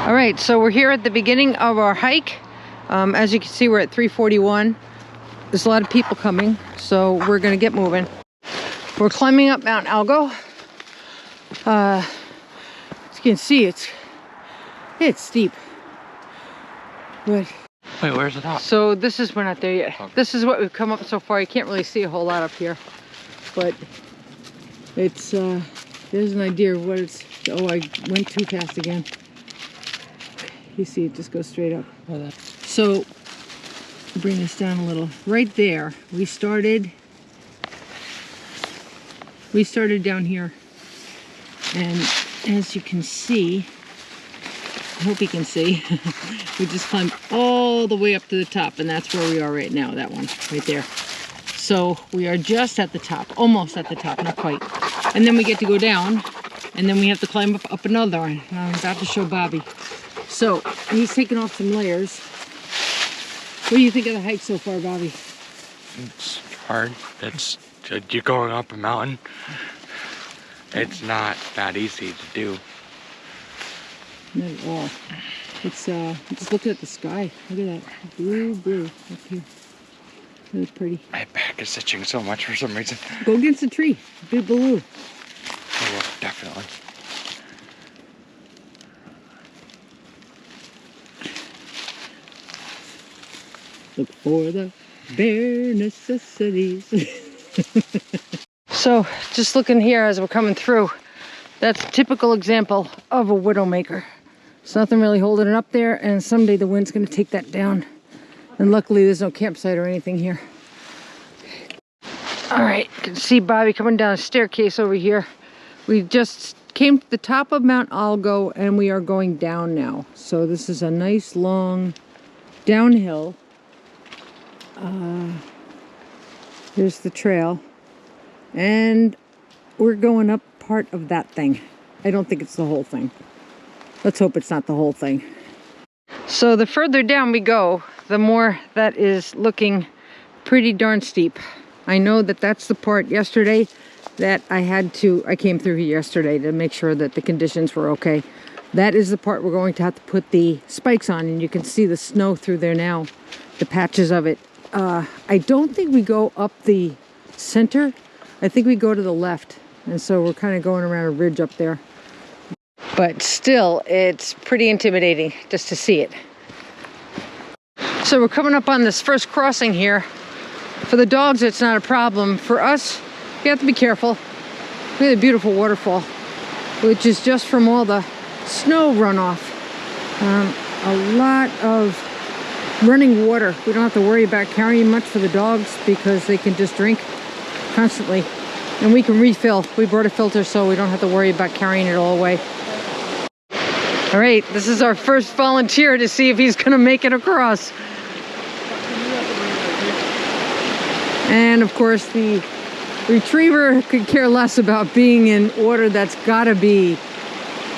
All right, so we're here at the beginning of our hike. As you can see, we're at 341. There's a lot of people coming, so we're gonna get moving. We're climbing up Mount Algo. As you can see, it's steep. But wait, where's the top? so this is, we're not there yet. Okay. This is what we've come up so far. You can't really see a whole lot up here, but it's there's an idea of what it's. Oh, I went too fast again. You see, it just goes straight up. So bring this down a little. Right there, we started down here, and as you can see, I hope you can see, we just climbed all the way up to the top, and that's where we are right now, that one right there. So we are just at the top, almost at the top, not quite. And then we get to go down, and then we have to climb up another one. I'm about to show Bobby. So he's taking off some layers. What do you think of the hike so far, Bobby? It's hard. You're going up a mountain. It's not that easy to do. Not at all. It's just look at the sky. Look at that blue up here. Really pretty. My back is itching so much for some reason. Go against the tree. Big blue. Oh, definitely. Look for the bare necessities. So, just looking here as we're coming through, that's a typical example of a widowmaker. There's nothing really holding it up there, and someday the wind's going to take that down. And luckily there's no campsite or anything here. All right, you can see Bobby coming down a staircase over here. We just came to the top of Mount Algo, and we are going down now. So this is a nice long downhill. There's the trail, and we're going up part of that thing. I don't think it's the whole thing. Let's hope it's not the whole thing. So the further down we go, the more that is looking pretty darn steep. I know that that's the part yesterday that I came through here yesterday to make sure that the conditions were okay. That is the part we're going to have to put the spikes on, and you can see the snow through there now, the patches of it. I don't think we go up the center. I think we go to the left, and so we're kind of going around a ridge up there. But still, it's pretty intimidating just to see it. So we're coming up on this first crossing here. For the dogs, it's not a problem. For us, you have to be careful. We have a beautiful waterfall, which is just from all the snow runoff. A lot of running water. We don't have to worry about carrying much for the dogs because they can just drink constantly. And we can refill. We brought a filter so we don't have to worry about carrying it all away. All right, this is our first volunteer to see if he's gonna make it across. And of course the retriever could care less about being in water that's gotta be,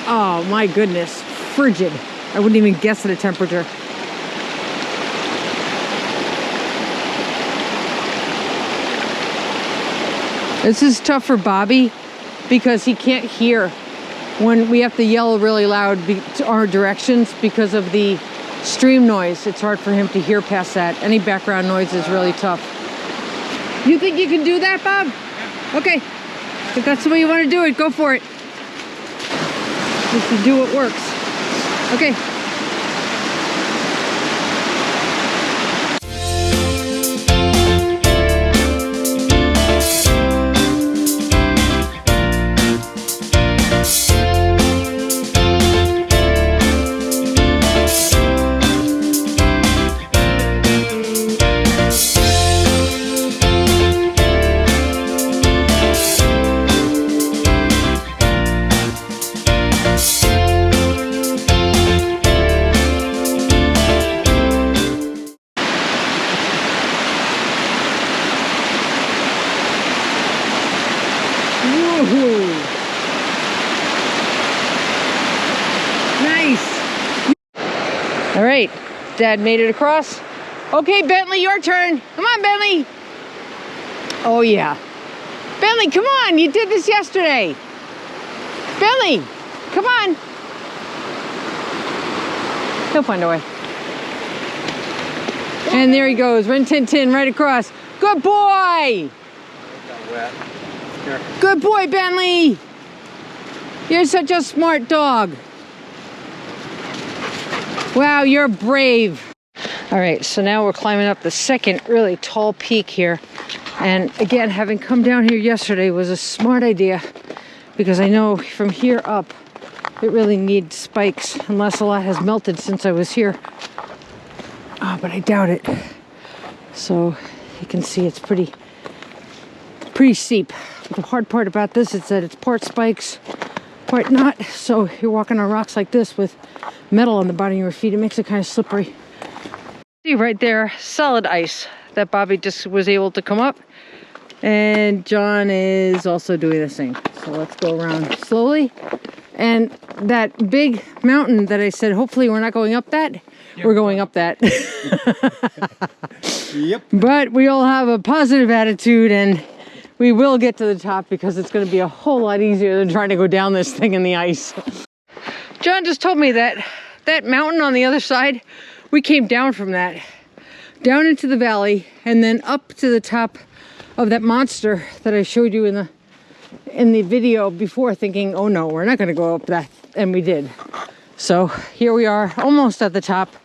oh my goodness, frigid. I wouldn't even guess at a temperature. This is tough for Bobby because he can't hear when we have to yell really loud to our directions because of the stream noise. It's hard for him to hear past that. Any background noise is really tough. You think you can do that, Bob? Okay. If that's the way you want to do it, go for it. Just to do what works. Okay. Nice. All right, Dad made it across. Okay, Bentley, your turn. Come on, Bentley. Oh yeah. Bentley, come on, you did this yesterday. Bentley, come on. He'll find a way. And there he goes, Rin Tin Tin right across. Good boy! Good boy, Bentley! You're such a smart dog. Wow, you're brave. All right, so now we're climbing up the second really tall peak here. And again, having come down here yesterday was a smart idea because I know from here up, it really needs spikes unless a lot has melted since I was here. Oh, but I doubt it. So you can see it's pretty steep. The hard part about this is that it's part spikes, part not. So you're walking on rocks like this with metal on the bottom of your feet. It makes it kind of slippery. See right there, solid ice that Bobby just was able to come up. And John is also doing the same. So let's go around slowly. And that big mountain that I said, hopefully we're not going up that. Yep. We're going up that. Yep. But we all have a positive attitude and we will get to the top because it's going to be a whole lot easier than trying to go down this thing in the ice. John just told me that that mountain on the other side, we came down from that, down into the valley and then up to the top of that monster that I showed you in the video before, thinking, oh no, we're not going to go up that, and we did. So here we are, almost at the top.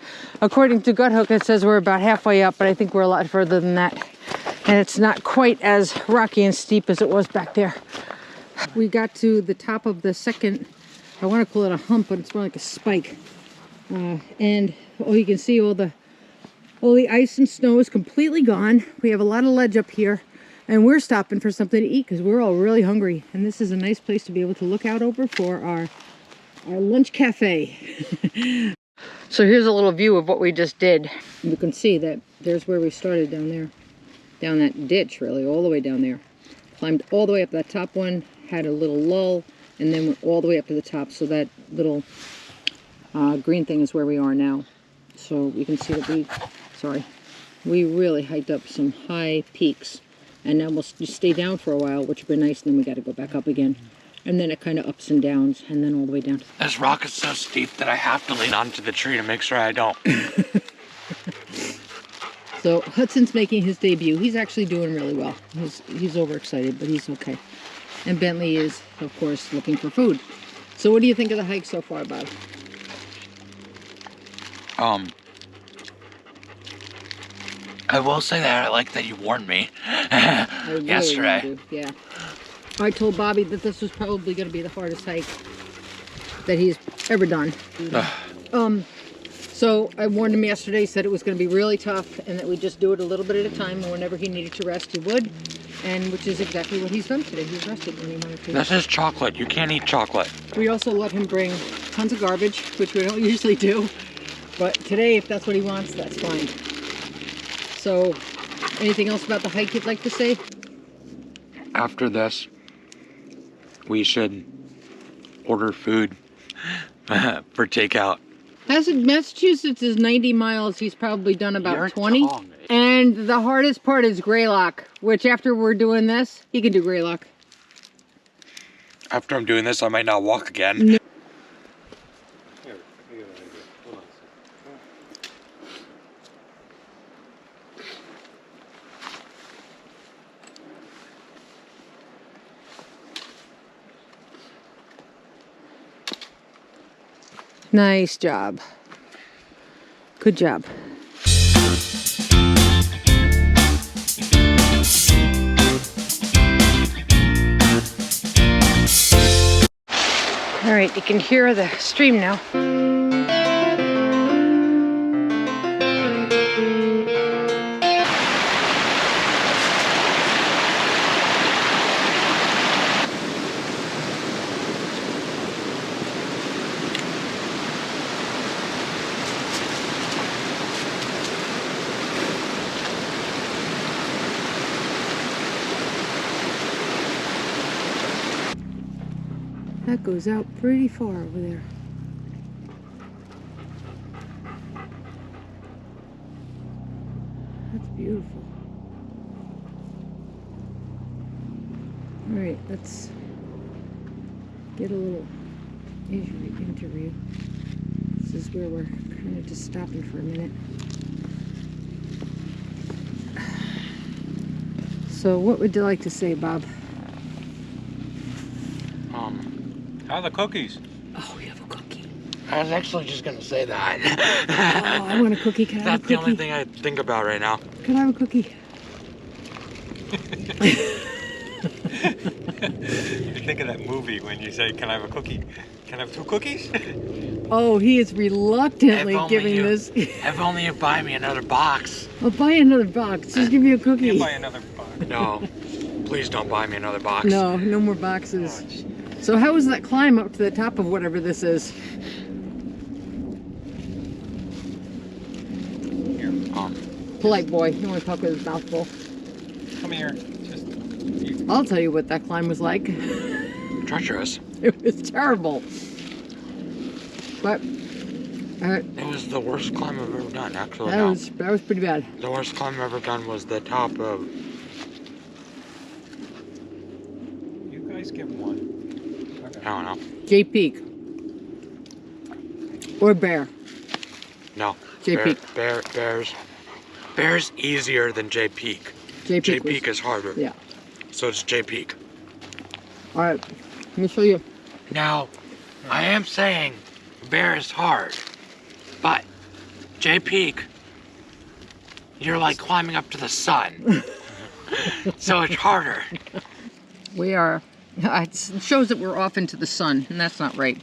According to Guthook, it says we're about halfway up, but I think we're a lot further than that. And it's not quite as rocky and steep as it was back there. We got to the top of the second, I want to call it a hump, but it's more like a spike. And you can see all the ice and snow is completely gone. We have a lot of ledge up here. And we're stopping for something to eat because we're all really hungry. And this is a nice place to be able to look out over for our lunch cafe. So here's a little view of what we just did. You can see that there's where we started down there. Down that ditch, really, all the way down there. Climbed all the way up that top one, had a little lull, and then went all the way up to the top. So that little green thing is where we are now. So you can see that we really hiked up some high peaks. And then we'll stay down for a while, which would be nice, and then we got to go back up again. And then it kind of ups and downs, and then all the way down. This rock is so steep that I have to lean onto the tree to make sure I don't. So Hudson's making his debut. He's actually doing really well. He's overexcited, but he's okay. And Bentley is, of course, looking for food. So what do you think of the hike so far, Bob? I will say that I like that you warned me yesterday. Yeah. I told Bobby that this was probably going to be the hardest hike that he's ever done. So I warned him yesterday, said it was going to be really tough and that we'd just do it a little bit at a time, and whenever he needed to rest, he would. And which is exactly what he's done today. He's rested when he wanted to. This is chocolate. You can't eat chocolate. We also let him bring tons of garbage, which we don't usually do. But today, if that's what he wants, that's fine. So, anything else about the hike you'd like to say? After this, we should order food for takeout. Massachusetts is 90 miles. He's probably done about 20. And the hardest part is Greylock, which after we're doing this, he can do Greylock. After I'm doing this, I might not walk again. No. Nice job. Good job. All right, you can hear the stream now. That goes out pretty far over there. That's beautiful. All right, let's get a little interview. This is where we're kind of just stopping for a minute. So what would you like to say, Bob? How are the cookies? Oh, we have a cookie. I was actually just gonna say that. Oh, I want a cookie. Can I have a That's the cookie? only thing I think about right now. Can I have a cookie? You think of that movie when you say, "Can I have a cookie? Can I have 2 cookies?" Oh, he is reluctantly If only giving you- this. If only you buy me another box. I'll buy another box. Just give me a cookie. Can't buy another box. No, please don't buy me another box. No, no more boxes. So how was that climb up to the top of whatever this is? Here, Polite boy. You want to talk with his mouth full. come here. Just I'll tell you what that climb was like. Treacherous. It was terrible. But It was the worst climb I've ever done, actually. that was pretty bad. The worst climb I've ever done was the top of... you guys get one. Okay. I don't know. J Peak. Or Bear. No. J Peak. Bear's easier than J Peak. J J Peak. Peak is harder. Yeah. So it's J Peak. All right. Let me show you. Now, I am saying Bear is hard, but J Peak, you're like climbing up to the sun. So it's harder. We are. It shows that we're off into the sun, and that's not right.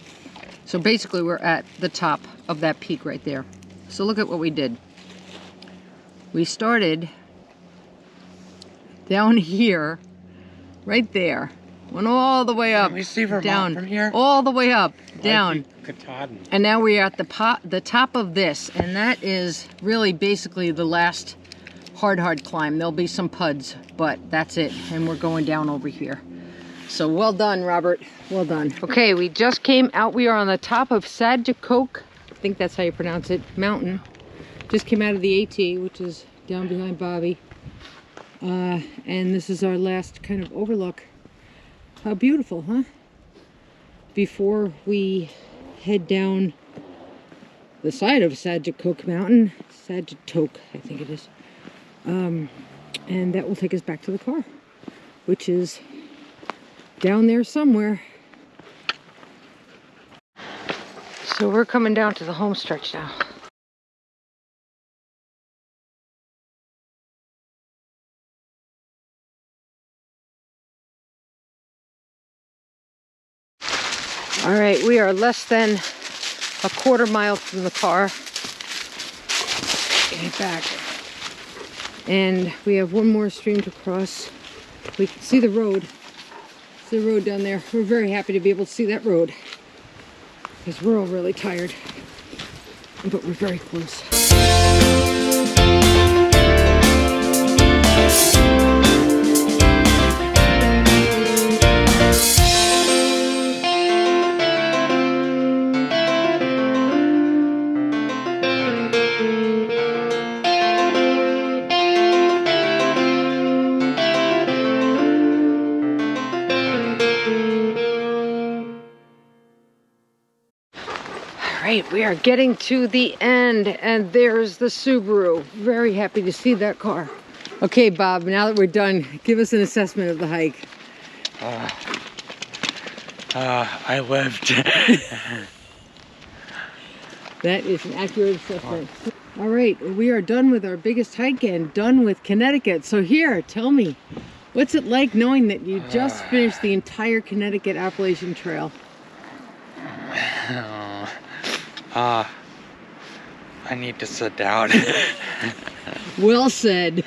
So basically, we're at the top of that peak right there. So look at what we did. We started down here, right there, went all the way up, Can we see Vermont down, from here? all the way up, down, Katahdin. and now we are at the top of this, and that is really basically the last hard climb. There'll be some puds, but that's it, and we're going down over here. So well done, Robert. Well done. Okay, we just came out. We are on the top of Sagicoke, I think that's how you pronounce it, mountain. Just came out of the AT, which is down behind Bobby. And this is our last kind of overlook. How beautiful, huh? Before we head down the side of Sagicoke Mountain, Sagitoke, I think it is. And that will take us back to the car, which is down there somewhere. So we're coming down to the home stretch now. All right, we are less than a quarter mile from the car. Get back. And we have one more stream to cross. We can see the road. See the road down there. We're very happy to be able to see that road, because we're all really tired. But we're very close. Right, we are getting to the end, and there's the Subaru. Very happy to see that car. Okay, Bob, now that we're done, give us an assessment of the hike. I lived. That is an accurate assessment. All right, we are done with our biggest hike and done with Connecticut. So here, tell me, what's it like knowing that you just finished the entire Connecticut Appalachian Trail? I need to sit down. Well said.